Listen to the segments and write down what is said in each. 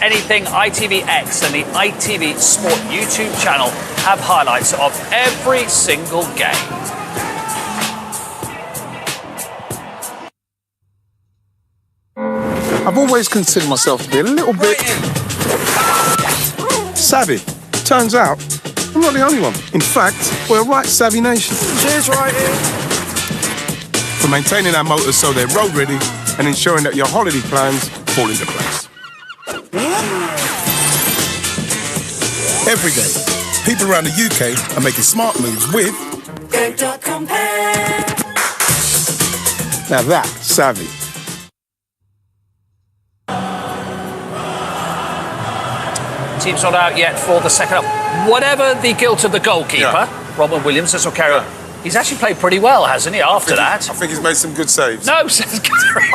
Anything ITVX and the ITV Sport YouTube channel have highlights of every single game. I've always considered myself to be a little bit savvy. Turns out, I'm not the only one. In fact, we're a right savvy nation. Cheers, Righty. For maintaining our motors so they're road ready and ensuring that your holiday plans fall into place. Every day, people around the UK are making smart moves with Go.compare. now that's savvy. Team's not out yet for the second half. Whatever the guilt of the goalkeeper, Robin Williams, this will carry on. He's actually played pretty well, hasn't he, after that? I think he's made some good saves. No, says Gary.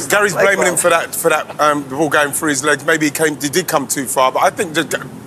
Gary's blaming him for that the ball going through his legs. Maybe he did come too far, but I think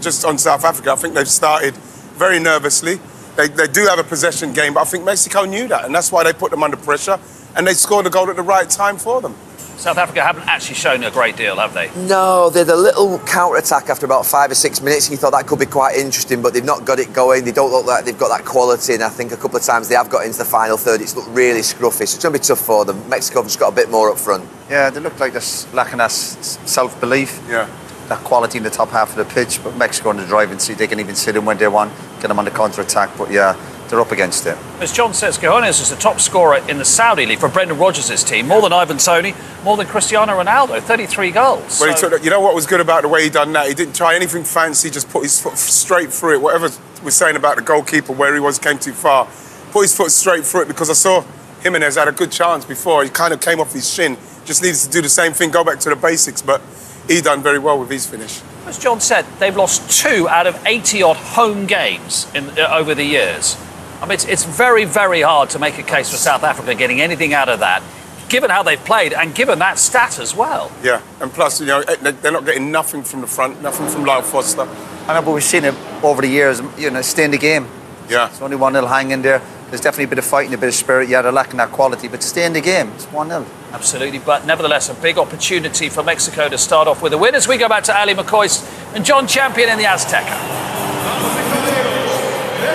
just on South Africa, I think they've started very nervously. They do have a possession game, but I think Mexico knew that, and that's why they put them under pressure, and they scored a goal at the right time for them. South Africa haven't actually shown a great deal, have they? No, they had a little counter-attack after about 5 or 6 minutes. You thought that could be quite interesting, but they've not got it going. They don't look like they've got that quality, and I think a couple of times they have got into the final third. It's looked really scruffy, so it's going to be tough for them. Mexico have just got a bit more up front. Yeah, they look like they're lacking that self-belief. Yeah. That quality in the top half of the pitch, but Mexico on the driving seat, they can even sit in when they want, get them on the counter-attack, but yeah, they're up against it. As John says, Quiñones is the top scorer in the Saudi League for Brendan Rodgers' team, more than Ivan Toney, more than Cristiano Ronaldo, 33 goals. Well, he took, you know what was good about the way he done that? He didn't try anything fancy, just put his foot straight through it. Whatever we're saying about the goalkeeper, where he was, came too far. Put his foot straight through it, because I saw Jimenez had a good chance before. He kind of came off his shin, just needs to do the same thing, go back to the basics, but he done very well with his finish. As John said, they've lost 2 out of 80-odd home games over the years. I mean, it's very, very hard to make a case for South Africa getting anything out of that, given how they've played and given that stat as well. Yeah, and plus, you know, they're not getting nothing from the front, nothing from Lyle Foster. I know, but we've seen it over the years, you know, stay in the game. Yeah. It's only 1-0 hang in there. There's definitely a bit of fighting, a bit of spirit. Yeah, they're lacking that quality, but stay in the game. It's 1-0. Absolutely, but nevertheless, a big opportunity for Mexico to start off with a win as we go back to Ali McCoist and John Champion in the Azteca.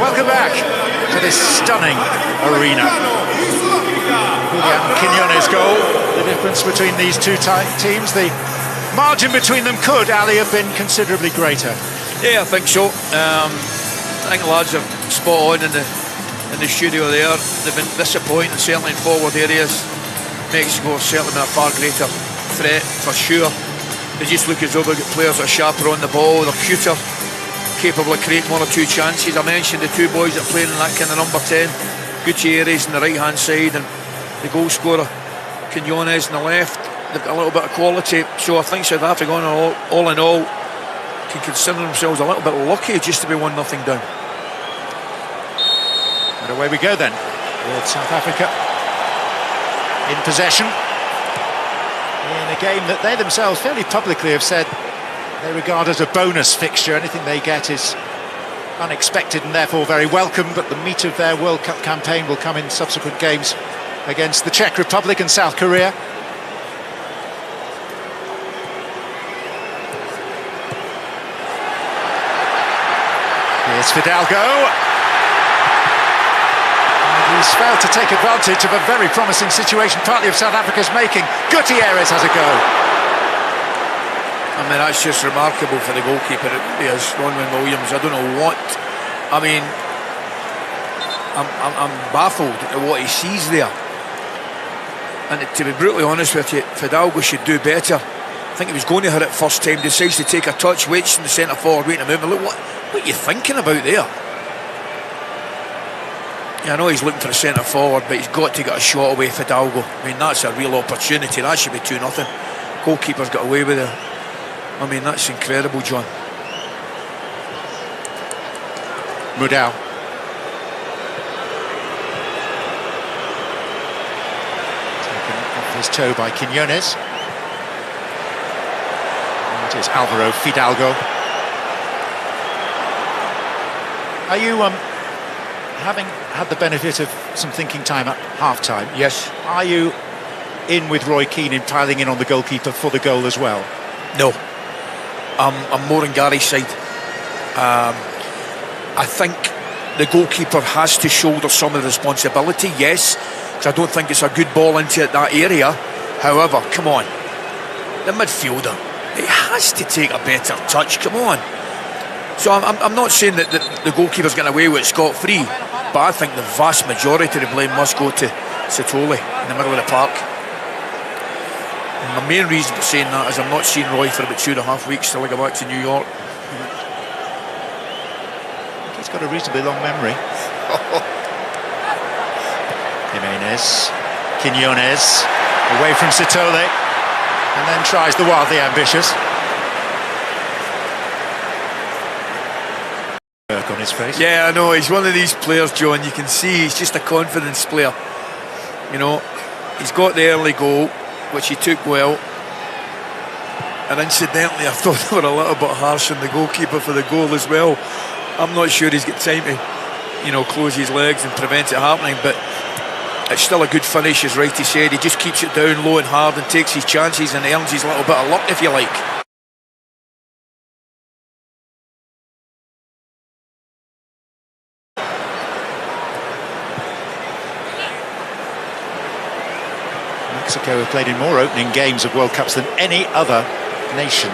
Welcome back to this stunning arena. Julian Quiñones goal. The difference between these two teams, the margin between them could, Ali, have been considerably greater. Yeah, I think so. I think the lads are spot on in the studio there. They've been disappointing, certainly in forward areas. Mexico have certainly been a far greater threat, for sure. They just look as though they've got players that are sharper on the ball, they're cuter, capable of creating 1 or 2 chances. I mentioned the 2 boys that are playing in that kind of number 10, Gutierrez on the right-hand side and the goal scorer, Quiñones on the left. They've got a little bit of quality, so I think South Africa, all in all, can consider themselves a little bit lucky just to be 1-0 down. And away we go then, with South Africa in possession in a game that they themselves fairly publicly have said they regard as a bonus fixture. Anything they get is unexpected and therefore very welcome, but the meat of their World Cup campaign will come in subsequent games against the Czech Republic and South Korea. Here's Fidalgo. He's failed to take advantage of a very promising situation, partly of South Africa's making. Gutierrez has a go. I mean, that's just remarkable for the goalkeeper. It is Ronwen Williams. I don't know what. I mean, I'm baffled at what he sees there. And to be brutally honest with you, Fidalgo should do better. I think he was going to hit it first time, decides to take a touch, waits in the centre forward, waiting to move. Look, what are you thinking about there? Yeah, I know he's looking for a centre forward, but he's got to get a shot away, Fidalgo. I mean, that's a real opportunity. That should be 2-0. Goalkeeper's got away with it. I mean, that's incredible, John. Mudau. Taken off his toe by Quiñones. And it is Alvaro Fidalgo. Are you having had the benefit of some thinking time at half-time? Yes. Are you in with Roy Keane in piling in on the goalkeeper for the goal as well? No. I'm more on Gary's side. I think the goalkeeper has to shoulder some of the responsibility, yes, because I don't think it's a good ball into that area. However, come on, the midfielder, he has to take a better touch, come on. So I'm not saying that the goalkeeper's getting away with it scot-free, but I think the vast majority of the blame must go to Sitole in the middle of the park. And my main reason for saying that is I'm not seeing Roy for about 2.5 weeks till I go back to New York. He's got a reasonably long memory. Jimenez, Quinones, away from Sitole, and then tries the wildly ambitious. Work on his face. Yeah, I know, he's one of these players, John, you can see he's just a confidence player. You know, he's got the early goal, which he took well. And incidentally, I thought they were a little bit harsh on the goalkeeper for the goal as well. I'm not sure he's got time to, you know, close his legs and prevent it happening, but it's still a good finish, as Righty said. He just keeps it down low and hard and takes his chances and earns his little bit of luck, if you like. Mexico have played in more opening games of World Cups than any other nation.